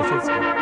Seychelles को।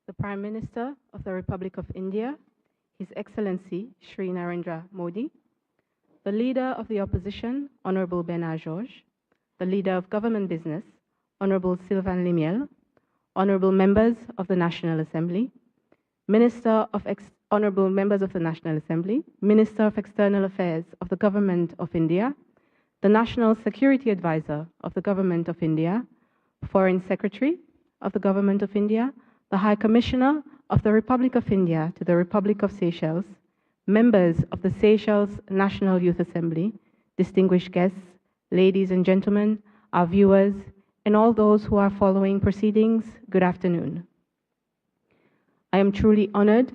The Prime Minister of the Republic of India, His Excellency Shri Narendra Modi, the Leader of the Opposition, Honorable Bernard Georges, the Leader of Government Business, Honorable Sylvain Limiel, Honorable Members of the National Assembly, Honorable Members of the National Assembly, Minister of External Affairs of the Government of India, the National Security Advisor of the Government of India, Foreign Secretary of the Government of India, the High Commissioner of the Republic of India to the Republic of Seychelles, members of the Seychelles National Youth Assembly, distinguished guests, ladies and gentlemen, our viewers, and all those who are following proceedings, good afternoon. I am truly honored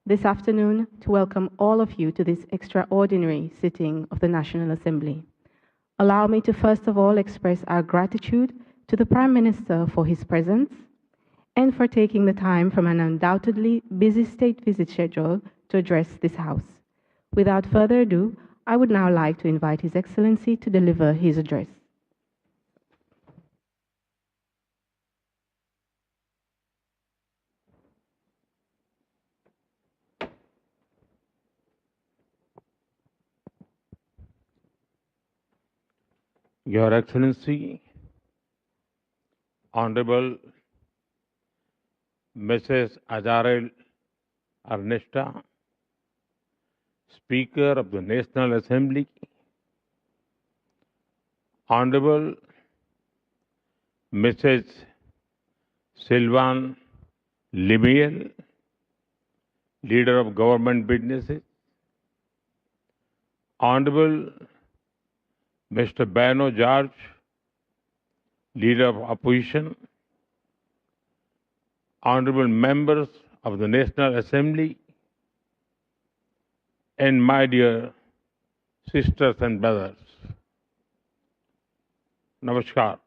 this afternoon to welcome all of you to this extraordinary sitting of the National Assembly. Allow me to first of all express our gratitude to the Prime Minister for his presence and for taking the time from an undoubtedly busy state visit schedule to address this House. Without further ado, I would now like to invite His Excellency to deliver his address. Your Excellency, Honorable Mrs. Azarel Ernesta, Speaker of the National Assembly, Honorable Mrs. Silvan Limiel, Leader of Government Businesses, Honorable Mr. Bano George, Leader of Opposition, Honorable Members of the National Assembly, and my dear sisters and brothers. Namaskar.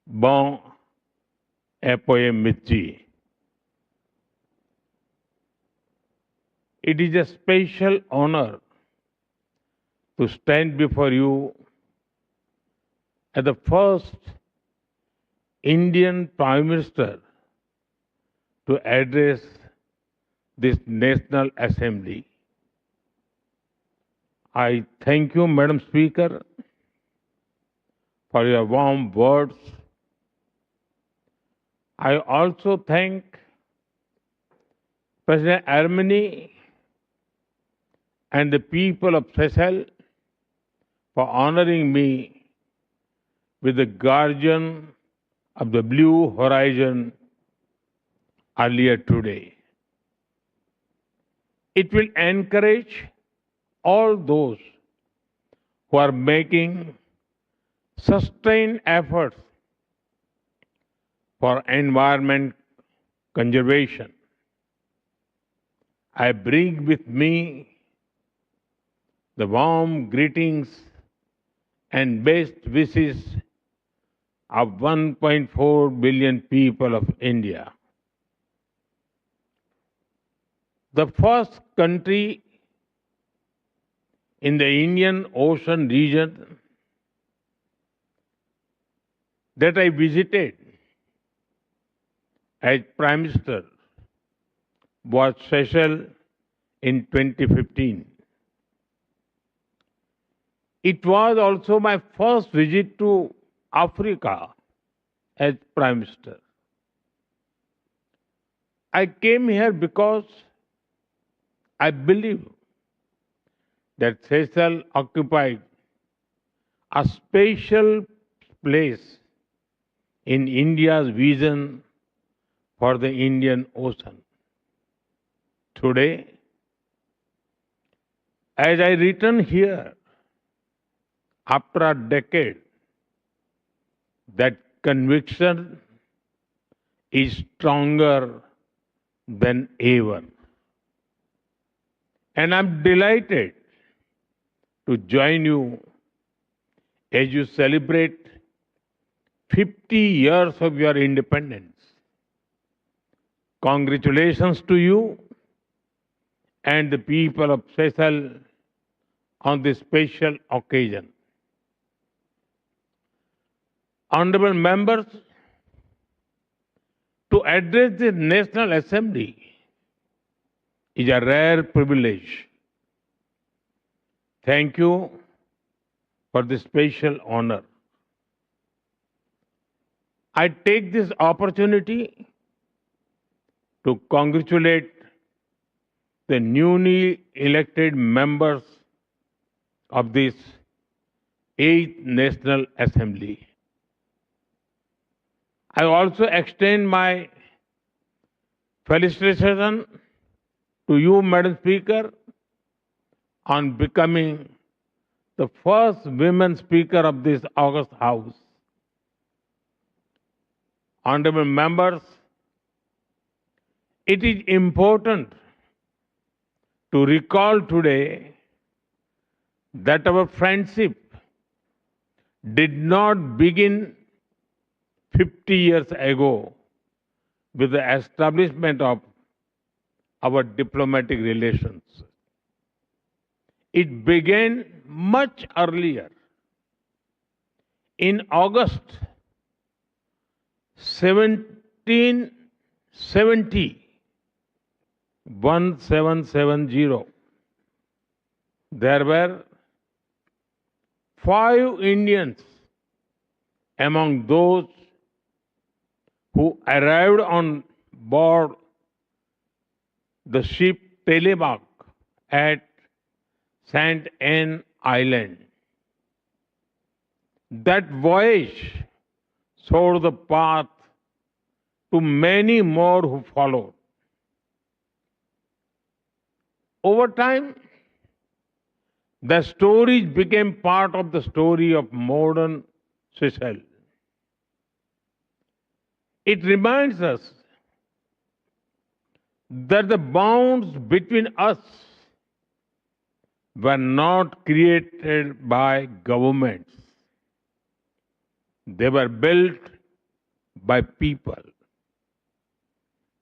Bon après-midi. It is a special honor to stand before you as the first Indian Prime Minister to address this National Assembly. I thank you, Madam Speaker, for your warm words. I also thank President Armani and the people of Seychelles for honoring me with the Guardian of the Blue Horizon earlier today. It will encourage all those who are making sustained efforts for environment conservation. I bring with me the warm greetings and best wishes of 1.4 billion people of India. The first country in the Indian Ocean region that I visited as Prime Minister was Seychelles in 2015. It was also my first visit to Africa as Prime Minister. I came here because I believe that Seychelles occupied a special place in India's vision for the Indian Ocean. Today, as I return here after a decade, that conviction is stronger than ever. And I'm delighted to join you as you celebrate 50 years of your independence. Congratulations to you and the people of Seychelles on this special occasion. Honorable members, to address the National Assembly is a rare privilege. Thank you for this special honor. I take this opportunity to congratulate the newly elected members of this 8th National Assembly. I also extend my felicitation to you, Madam Speaker, on becoming the first women Speaker of this August House. Honorable members, it is important to recall today that our friendship did not begin 50 years ago with the establishment of our diplomatic relations. It began much earlier. In August 1770, there were 5 Indians among those who arrived on board the ship Telemark at St. Anne Island. That voyage showed the path to many more who followed. Over time, the stories became part of the story of modern Seychelles. It reminds us that the bonds between us were not created by governments. They were built by people,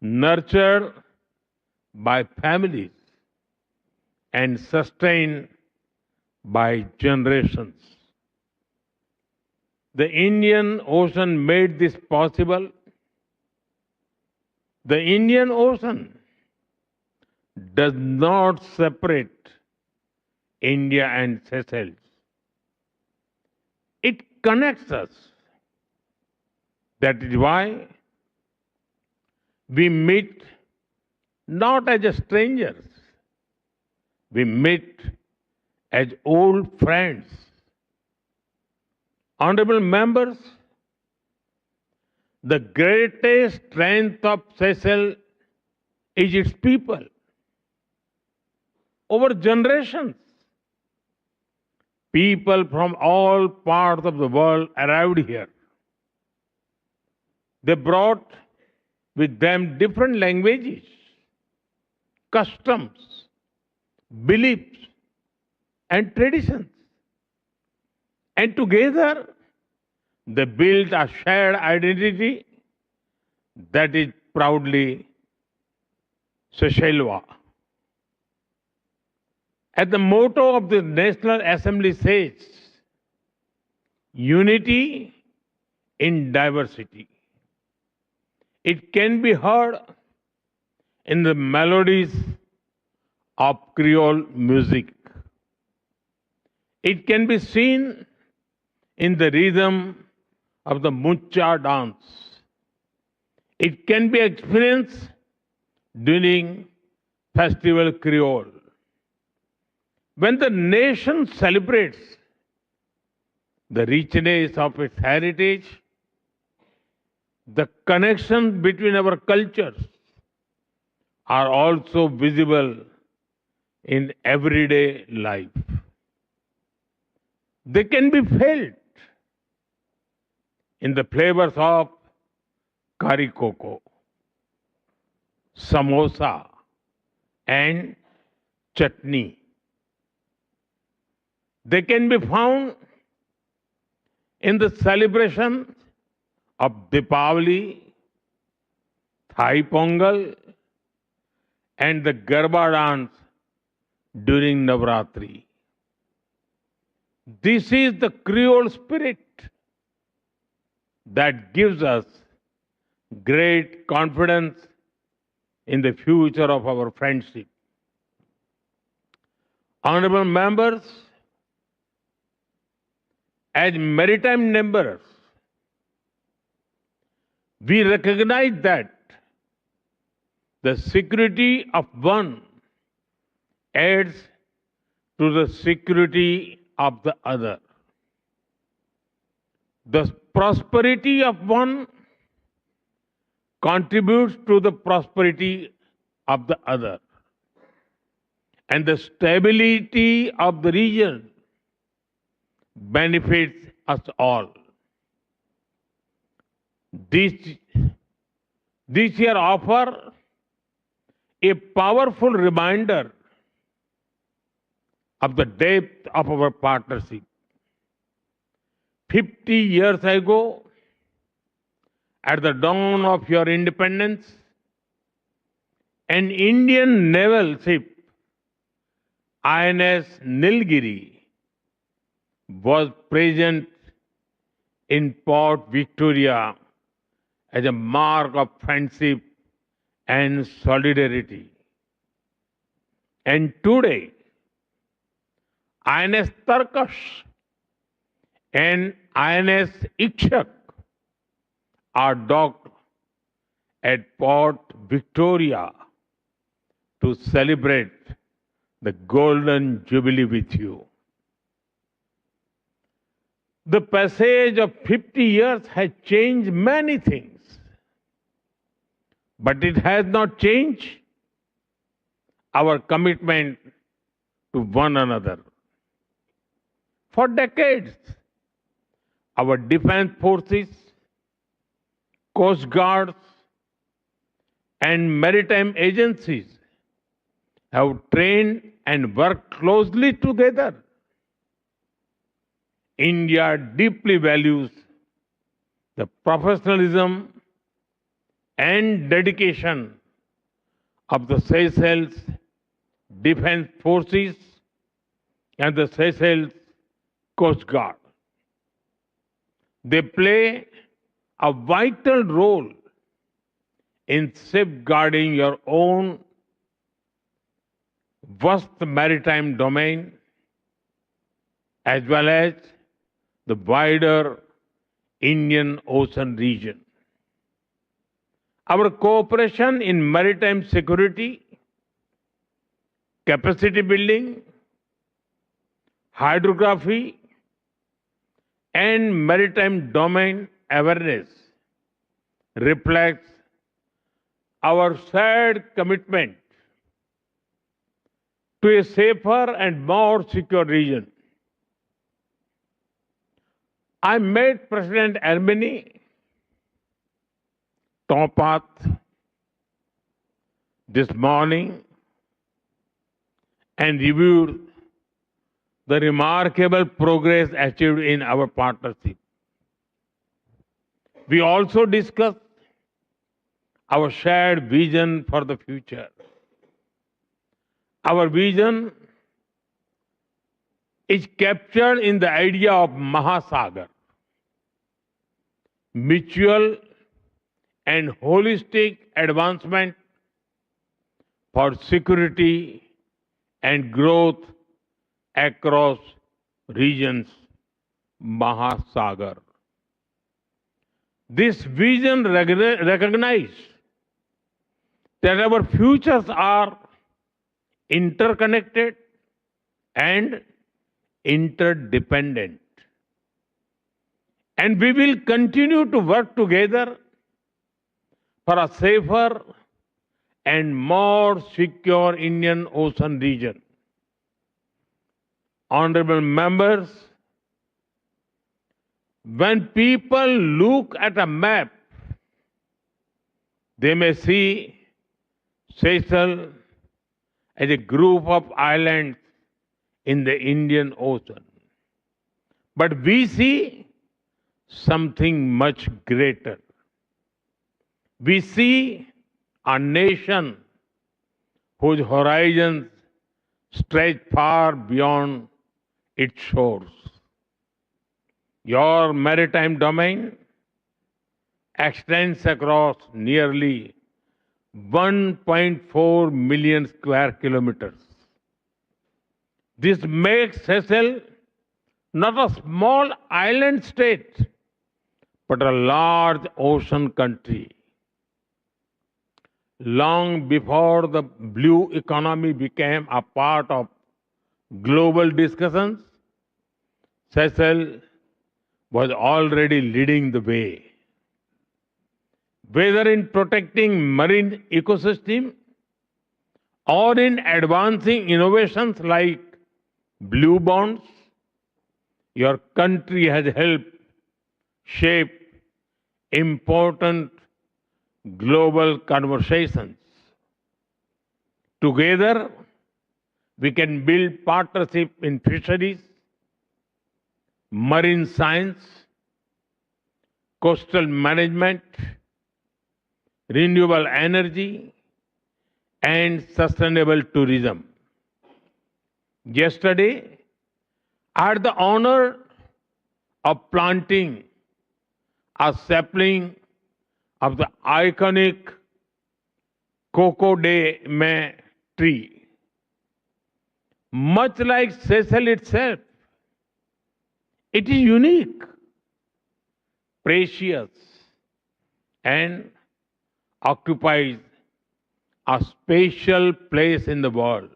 nurtured by families, and sustained by generations. The Indian Ocean made this possible. The Indian Ocean does not separate India and Seychelles. It connects us. That is why we meet not as strangers, we meet as old friends. Honorable members, the greatest strength of Seychelles is its people. Over generations, people from all parts of the world arrived here. They brought with them different languages, customs, beliefs, and traditions. And together, they built a shared identity that is proudly Seychellois. As the motto of the National Assembly says, unity in diversity. It can be heard in the melodies of Creole music. It can be seen in the rhythm of the mucha dance. It can be experienced during Festival Creole. When the nation celebrates the richness of its heritage, the connections between our cultures are also visible in everyday life. They can be felt in the flavors of curry cocoa, samosa, and chutney. They can be found in the celebration of Deepavali, Thai Pongal, and the Garba dance during Navratri. This is the Creole spirit that gives us great confidence in the future of our friendship. Honorable members, as maritime members, we recognize that the security of one adds to the security of the other. The prosperity of one contributes to the prosperity of the other. And the stability of the region benefits us all. This year offer a powerful reminder of the depth of our partnership. 50 years ago, at the dawn of your independence, an Indian naval ship, INS Nilgiri, was present in Port Victoria as a mark of friendship and solidarity. And today, INS Tarkash and INS Ikshak are docked at Port Victoria to celebrate the Golden Jubilee with you. The passage of 50 years has changed many things, but it has not changed our commitment to one another. For decades, our defense forces, coast guards, and maritime agencies have trained and worked closely together. India deeply values the professionalism and dedication of the Seychelles Defense Forces and the Seychelles Coast Guard. They play a vital role in safeguarding your own vast maritime domain as well as the wider Indian Ocean region. Our cooperation in maritime security, capacity building, hydrography, and maritime domain awareness reflects our shared commitment to a safer and more secure region. I met President Ermeni Topat this morning and reviewed the remarkable progress achieved in our partnership. We also discussed our shared vision for the future. Our vision is captured in the idea of Mahasagar, mutual and holistic advancement for security and growth across regions, Mahasagar. This vision recognizes that our futures are interconnected and interdependent. And we will continue to work together for a safer and more secure Indian Ocean region. Honorable members, when people look at a map, they may see Seychelles as a group of islands in the Indian Ocean. But we see something much greater. We see a nation whose horizons stretch far beyond its shores. Your maritime domain extends across nearly 1.4 million square kilometers. This makes Seychelles not a small island state, but a large ocean country. Long before the blue economy became a part of global discussions, Seychelles was already leading the way. Whether in protecting marine ecosystem or in advancing innovations like blue bonds, your country has helped shape important global conversations. Together, we can build partnership in fisheries, marine science, coastal management, renewable energy, and sustainable tourism. Yesterday, I had the honor of planting a sapling of the iconic Coco de Mai tree. Much like Seychelles itself, it is unique, precious, and occupies a special place in the world.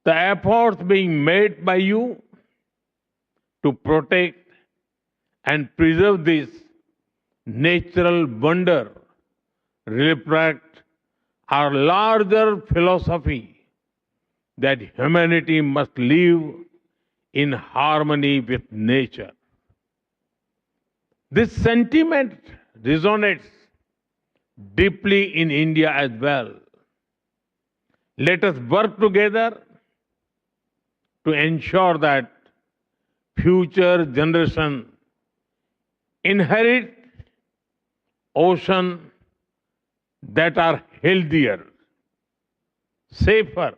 The efforts being made by you to protect and preserve this natural wonder reflect our larger philosophy that humanity must live in harmony with nature. This sentiment resonates deeply in India as well. Let us work together to ensure that future generations inherit oceans that are healthier, safer,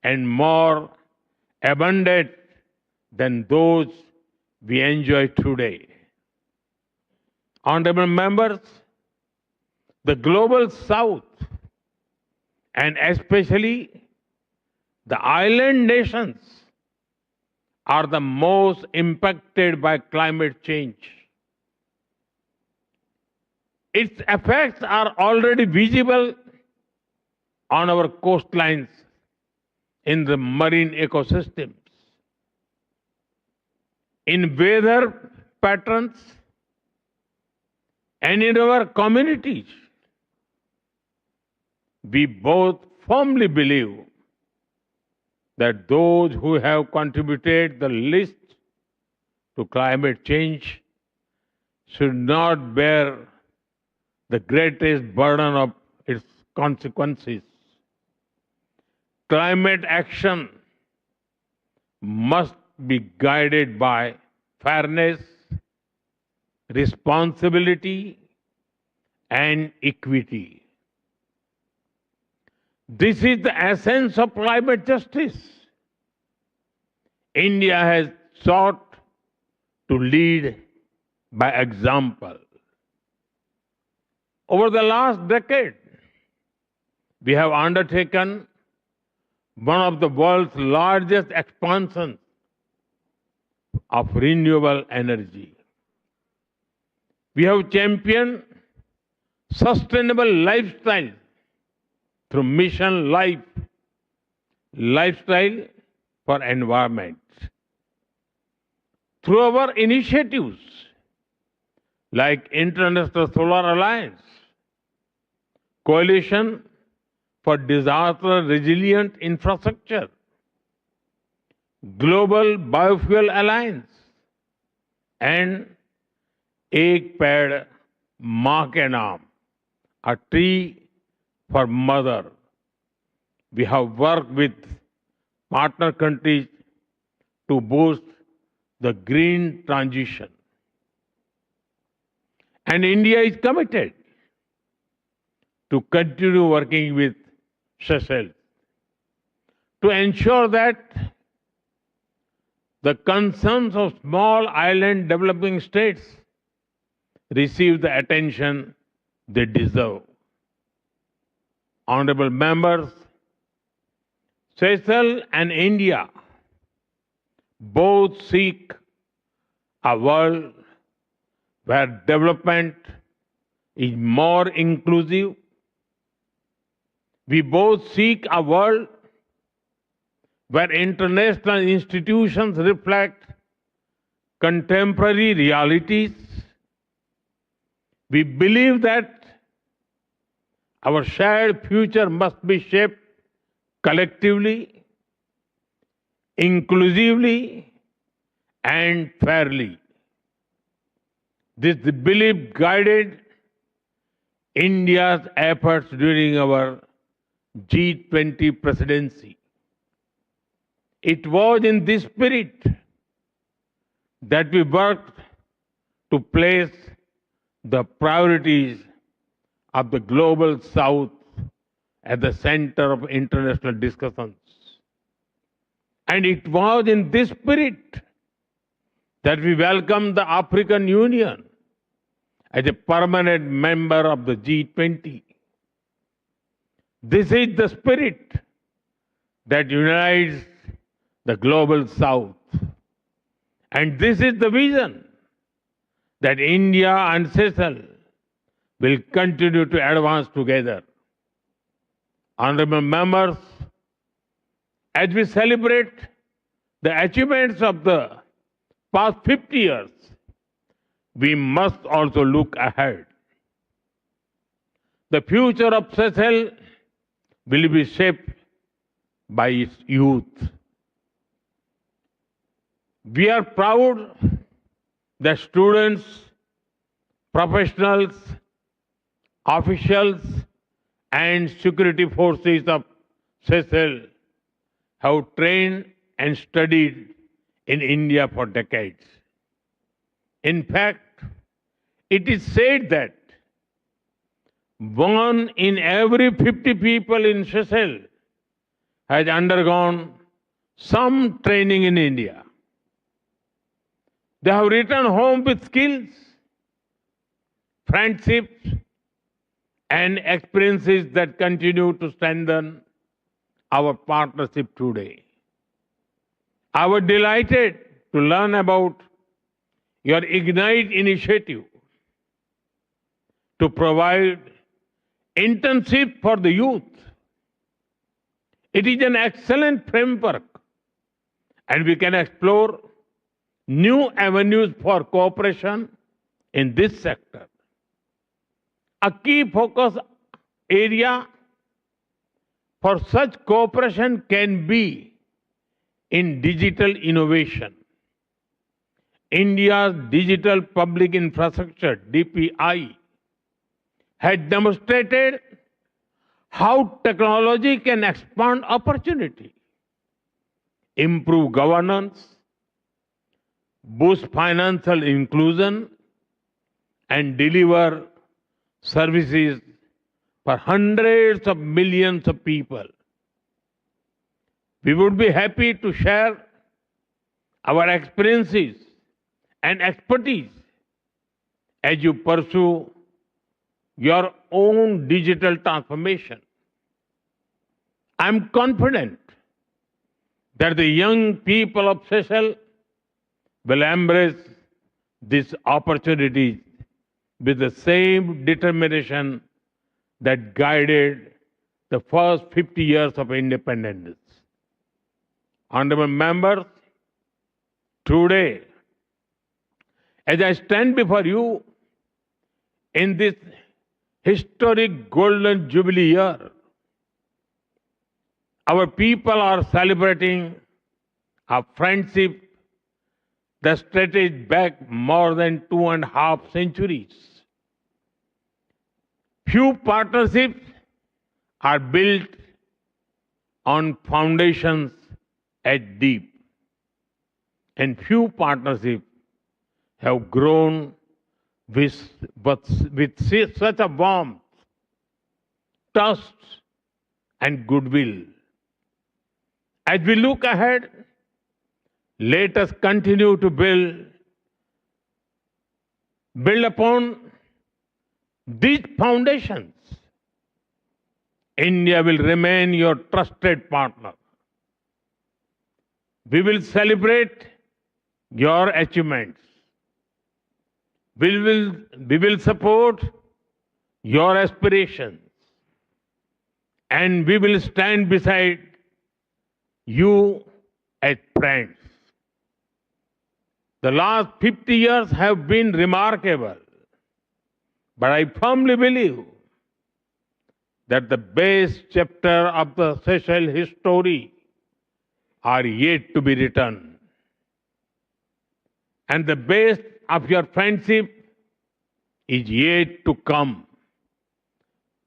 and more abundant than those we enjoy today. Honorable members, the global south, and especially the island nations, are the most impacted by climate change. Its effects are already visible on our coastlines, in the marine ecosystems, in weather patterns, and in our communities. We both firmly believe that those who have contributed the least to climate change should not bear the greatest burden of its consequences. Climate action must be guided by fairness, responsibility, and equity. This is the essence of climate justice. India has sought to lead by example. Over the last decade, we have undertaken one of the world's largest expansions of renewable energy. We have championed sustainable lifestyle through Mission Life, Lifestyle for Environment. Through our initiatives like International Solar Alliance, Coalition for Disaster Resilient Infrastructure, Global Biofuel Alliance, and Ek Ped Maa Ke Naam, a tree for mother. We have worked with partner countries to boost the green transition. And India is committed to continue working with Seychelles to ensure that the concerns of small island developing states receive the attention they deserve. Honorable members, Seychelles and India both seek a world where development is more inclusive. We both seek a world where international institutions reflect contemporary realities. We believe that our shared future must be shaped collectively, inclusively, and fairly. This belief guided India's efforts during our G20 presidency. It was in this spirit that we worked to place the priorities of the global south at the center of international discussions. And it was in this spirit that we welcomed the African Union as a permanent member of the G20. This is the spirit that unites the global south. And this is the vision that India and Seychelles will continue to advance together. Honorable members, as we celebrate the achievements of the past 50 years, we must also look ahead. The future of Seychelles will be shaped by its youth. We are proud that students, professionals, officials, and security forces of Seychelles have trained and studied in India for decades. In fact, it is said that 1 in every 50 people in Seychelles has undergone some training in India. They have returned home with skills, friendships, and experiences that continue to strengthen our partnership today. I was delighted to learn about your Ignite initiative to provide internship for the youth. It is an excellent framework, and we can explore new avenues for cooperation in this sector. A key focus area for such cooperation can be in digital innovation. India's digital public infrastructure, DPI, has demonstrated how technology can expand opportunity, improve governance, boost financial inclusion, and deliver services for hundreds of millions of people. We would be happy to share our experiences and expertise as you pursue your own digital transformation. I'm confident that the young people of Seychelles will embrace these opportunities with the same determination that guided the first 50 years of independence. Honorable members, today, as I stand before you in this historic Golden Jubilee year, our people are celebrating a friendship that stretches back more than 2.5 centuries. Few partnerships are built on foundations as deep, and few partnerships have grown with such a warmth, trust, and goodwill. As we look ahead, let us continue to build upon these foundations. India will remain your trusted partner. We will celebrate your achievements. We will support your aspirations, and we will stand beside you as friends. The last 50 years have been remarkable, but I firmly believe that the best chapter of the Seychelles history are yet to be written. And the best of your friendship is yet to come.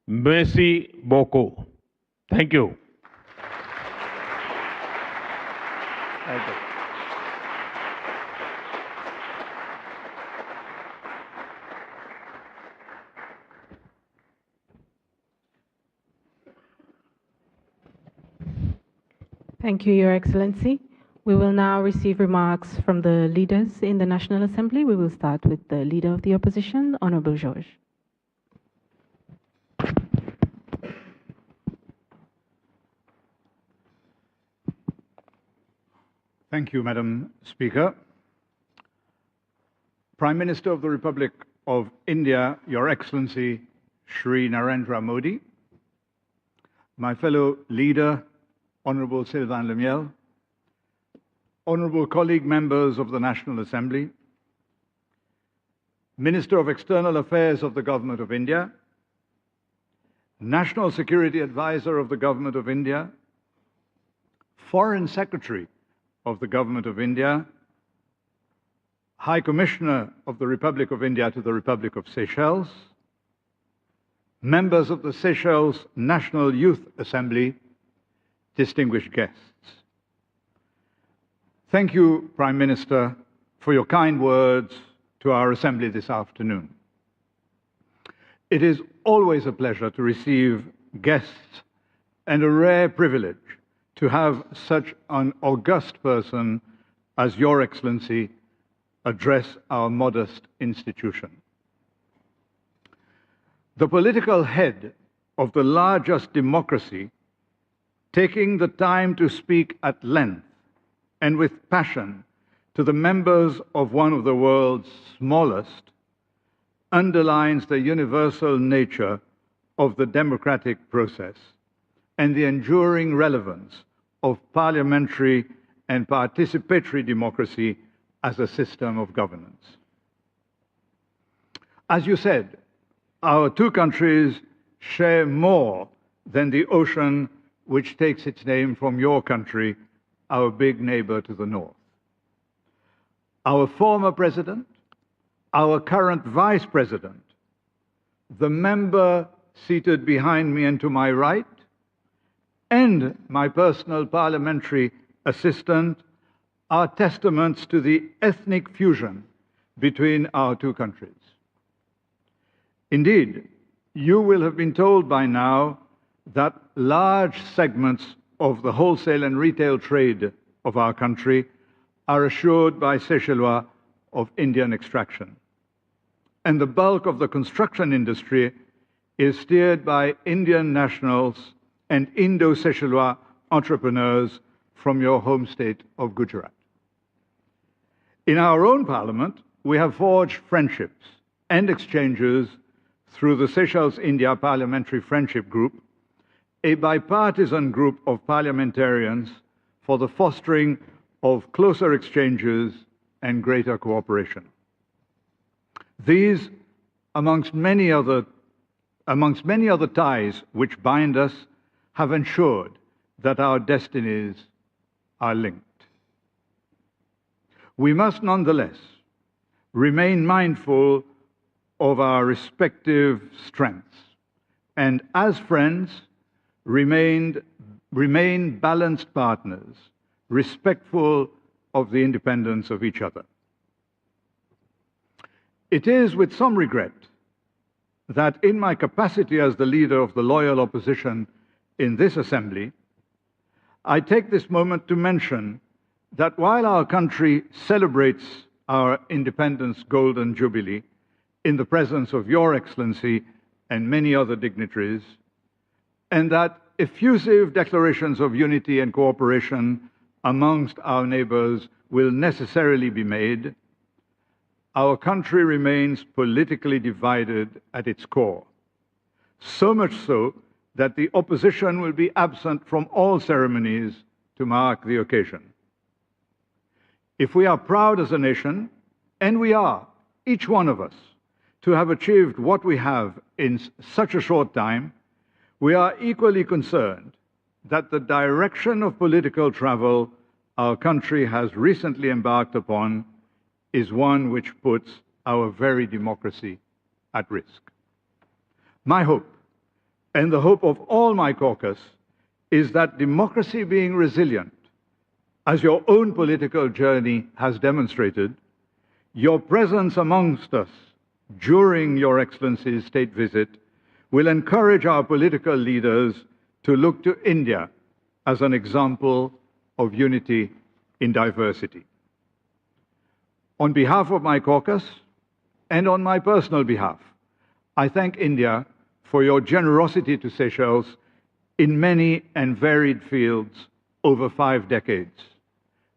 Merci beaucoup. Thank you. Thank you. Thank you, Your Excellency. We will now receive remarks from the leaders in the National Assembly. We will start with the Leader of the Opposition, Honorable Georges. Thank you, Madam Speaker. Prime Minister of the Republic of India, Your Excellency Shri Narendra Modi, my fellow leader, Honorable Sylvain Lemiel, honorable colleague members of the National Assembly, Minister of External Affairs of the Government of India, National Security Advisor of the Government of India, Foreign Secretary of the Government of India, High Commissioner of the Republic of India to the Republic of Seychelles, members of the Seychelles National Youth Assembly, distinguished guests. Thank you, Prime Minister, for your kind words to our Assembly this afternoon. It is always a pleasure to receive guests and a rare privilege to have such an august person as Your Excellency address our modest institution. The political head of the largest democracy, taking the time to speak at length and with passion to the members of one of the world's smallest, underlines the universal nature of the democratic process and the enduring relevance of parliamentary and participatory democracy as a system of governance. As you said, our two countries share more than the ocean which takes its name from your country, our big neighbor to the north. Our former president, our current vice president, the member seated behind me and to my right, and my personal parliamentary assistant are testaments to the ethnic fusion between our two countries. Indeed, you will have been told by now that large segments of the wholesale and retail trade of our country are assured by Seychellois of Indian extraction. And the bulk of the construction industry is steered by Indian nationals and Indo-Seychellois entrepreneurs from your home state of Gujarat. In our own parliament, we have forged friendships and exchanges through the Seychelles-India Parliamentary Friendship Group, a bipartisan group of parliamentarians for the fostering of closer exchanges and greater cooperation. These, amongst many other ties which bind us, have ensured that our destinies are linked. We must nonetheless remain mindful of our respective strengths and, as friends, remain balanced partners, respectful of the independence of each other. It is with some regret that in my capacity as the leader of the loyal opposition in this Assembly, I take this moment to mention that while our country celebrates our independence golden jubilee in the presence of Your Excellency and many other dignitaries, and that effusive declarations of unity and cooperation amongst our neighbors will necessarily be made, our country remains politically divided at its core, so much so that the opposition will be absent from all ceremonies to mark the occasion. If we are proud as a nation, and we are, each one of us, to have achieved what we have in such a short time, we are equally concerned that the direction of political travel our country has recently embarked upon is one which puts our very democracy at risk. My hope, and the hope of all my caucus, is that democracy being resilient, as your own political journey has demonstrated, your presence amongst us during Your Excellency's state visit will encourage our political leaders to look to India as an example of unity in diversity. On behalf of my caucus and on my personal behalf, I thank India for your generosity to Seychelles in many and varied fields over 5 decades,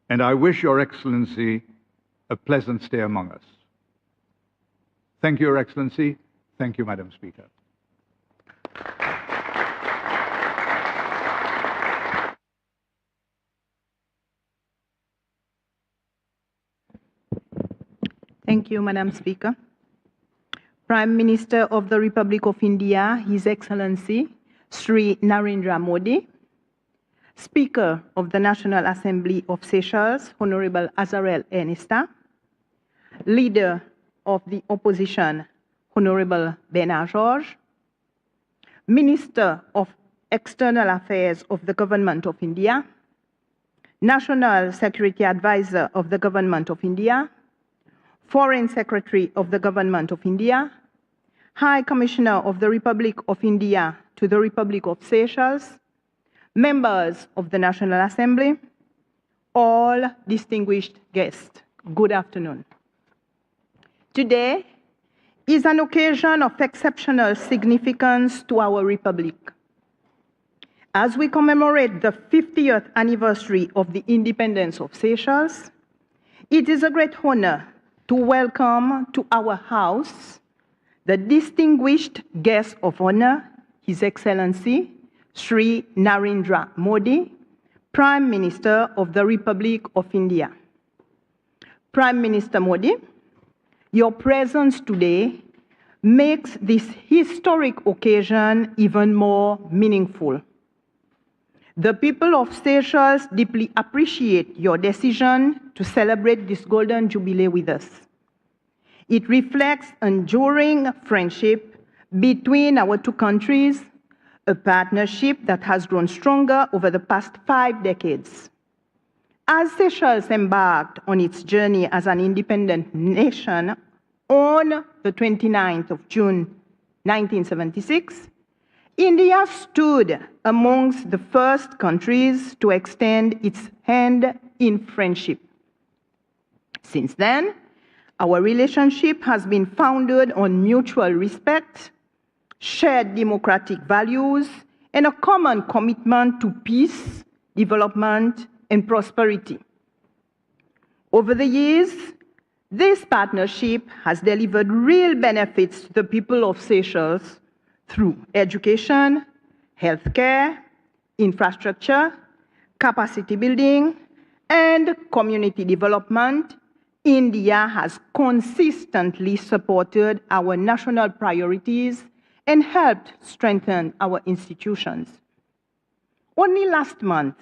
and I wish Your Excellency a pleasant stay among us. Thank you, Your Excellency. Thank you, Madam Speaker. Thank you, Madam Speaker. Prime Minister of the Republic of India, His Excellency Sri Narendra Modi, Speaker of the National Assembly of Seychelles, Honorable Azarel Ernesta, Leader of the Opposition, Honorable Bernard Georges, Minister of External Affairs of the Government of India, National Security Advisor of the Government of India, Foreign Secretary of the Government of India, High Commissioner of the Republic of India to the Republic of Seychelles, members of the National Assembly, all distinguished guests, good afternoon. Today is an occasion of exceptional significance to our Republic. As we commemorate the 50th anniversary of the independence of Seychelles, it is a great honor to welcome to our house the distinguished guest of honor, His Excellency Sri Narendra Modi, Prime Minister of the Republic of India. Prime Minister Modi, your presence today makes this historic occasion even more meaningful. The people of Seychelles deeply appreciate your decision to celebrate this golden jubilee with us. It reflects enduring friendship between our two countries, a partnership that has grown stronger over the past 5 decades. As Seychelles embarked on its journey as an independent nation on the 29th of June 1976, India stood amongst the first countries to extend its hand in friendship. Since then, our relationship has been founded on mutual respect, shared democratic values, and a common commitment to peace, development, and prosperity. Over the years, this partnership has delivered real benefits to the people of Seychelles through education, healthcare, infrastructure, capacity building, and community development. India has consistently supported our national priorities and helped strengthen our institutions. Only last month,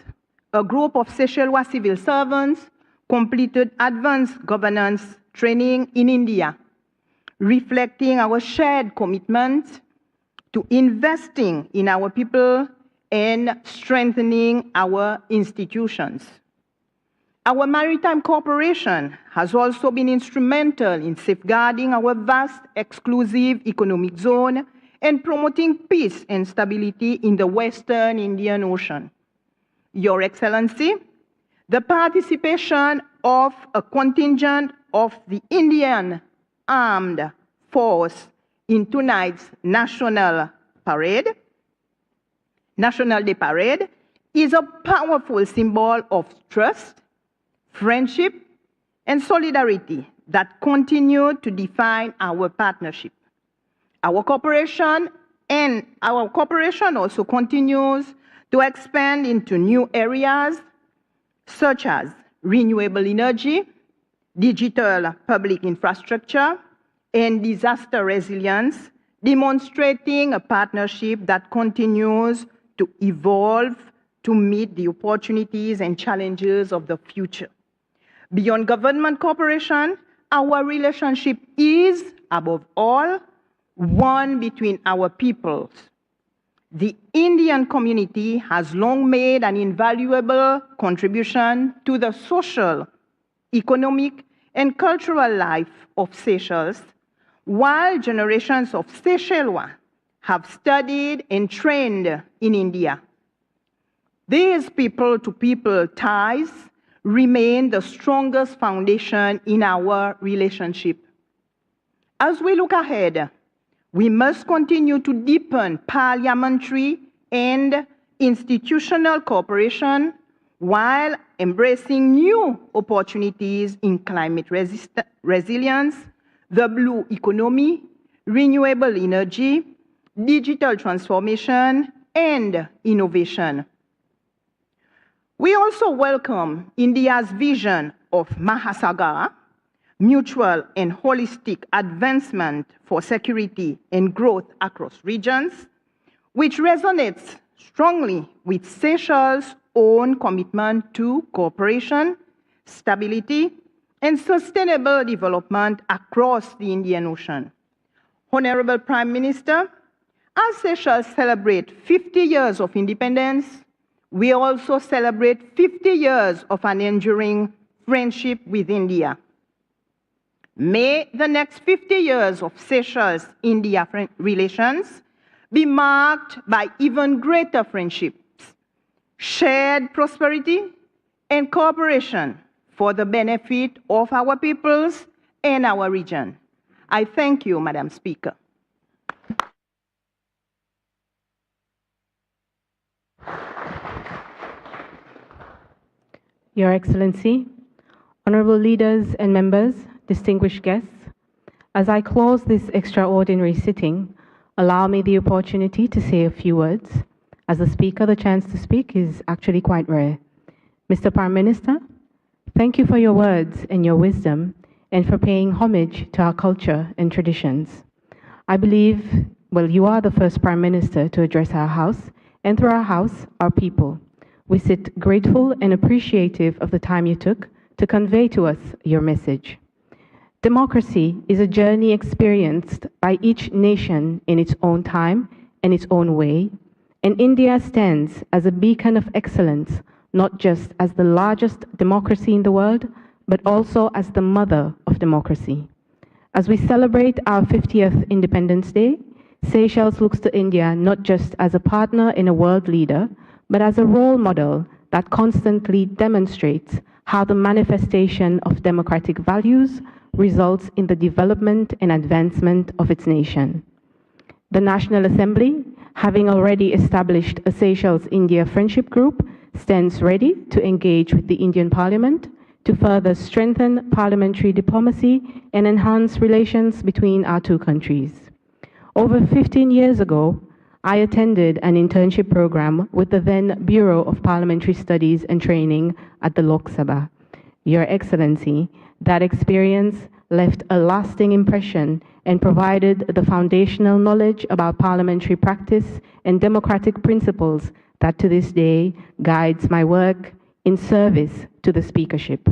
a group of Seychellois civil servants completed advanced governance training in India, reflecting our shared commitment to investing in our people and strengthening our institutions. Our maritime cooperation has also been instrumental in safeguarding our vast exclusive economic zone and promoting peace and stability in the Western Indian Ocean. Your Excellency, the participation of a contingent of the Indian Armed Force in tonight's National Day Parade is a powerful symbol of trust, friendship, and solidarity that continue to define our partnership. Our cooperation also continues to expand into new areas such as renewable energy, digital public infrastructure, and disaster resilience, demonstrating a partnership that continues to evolve to meet the opportunities and challenges of the future. Beyond government cooperation, our relationship is, above all, one between our peoples. The Indian community has long made an invaluable contribution to the social, economic, and cultural life of Seychelles, while generations of Seychellois have studied and trained in India. These people-to-people ties remain the strongest foundation in our relationship. As we look ahead, we must continue to deepen parliamentary and institutional cooperation while embracing new opportunities in climate resilience, the blue economy, renewable energy, digital transformation, and innovation. We also welcome India's vision of Mahasagar, mutual and holistic advancement for security and growth across regions, which resonates strongly with Seychelles' own commitment to cooperation, stability, and sustainable development across the Indian Ocean. Honorable Prime Minister, as Seychelles celebrates 50 years of independence, we also celebrate 50 years of an enduring friendship with India. May the next 50 years of Seychelles-India relations be marked by even greater friendships, shared prosperity, and cooperation for the benefit of our peoples and our region. I thank you, Madam Speaker. Your Excellency, honorable leaders and members, distinguished guests, as I close this extraordinary sitting, allow me the opportunity to say a few words. As a speaker, the chance to speak is actually quite rare. Mr. Prime Minister, thank you for your words and your wisdom and for paying homage to our culture and traditions. I believe, well, you are the first Prime Minister to address our House, and through our House, our people. We sit grateful and appreciative of the time you took to convey to us your message. Democracy is a journey experienced by each nation in its own time and its own way, and India stands as a beacon of excellence, not just as the largest democracy in the world, but also as the mother of democracy. As we celebrate our 50th Independence Day, Seychelles looks to India not just as a partner and a world leader, but as a role model that constantly demonstrates how the manifestation of democratic values results in the development and advancement of its nation. The National Assembly, having already established a Seychelles-India Friendship Group, stands ready to engage with the Indian Parliament to further strengthen parliamentary diplomacy and enhance relations between our two countries. Over 15 years ago, I attended an internship program with the then Bureau of Parliamentary Studies and Training at the Lok Sabha. Your Excellency, that experience left a lasting impression and provided the foundational knowledge about parliamentary practice and democratic principles that to this day guides my work in service to the speakership.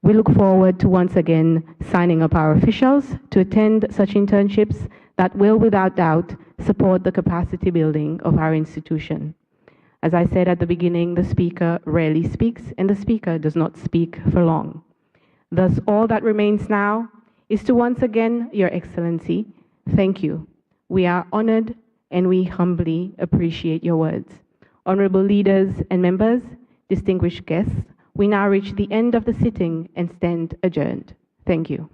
We look forward to once again signing up our officials to attend such internships that will without doubt support the capacity building of our institution. As I said at the beginning, the speaker rarely speaks and the speaker does not speak for long. Thus, all that remains now is to once again, Your Excellency, thank you. We are honored and we humbly appreciate your words. Honorable leaders and members, distinguished guests, we now reach the end of the sitting and stand adjourned. Thank you.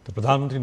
तो प्रधानमंत्री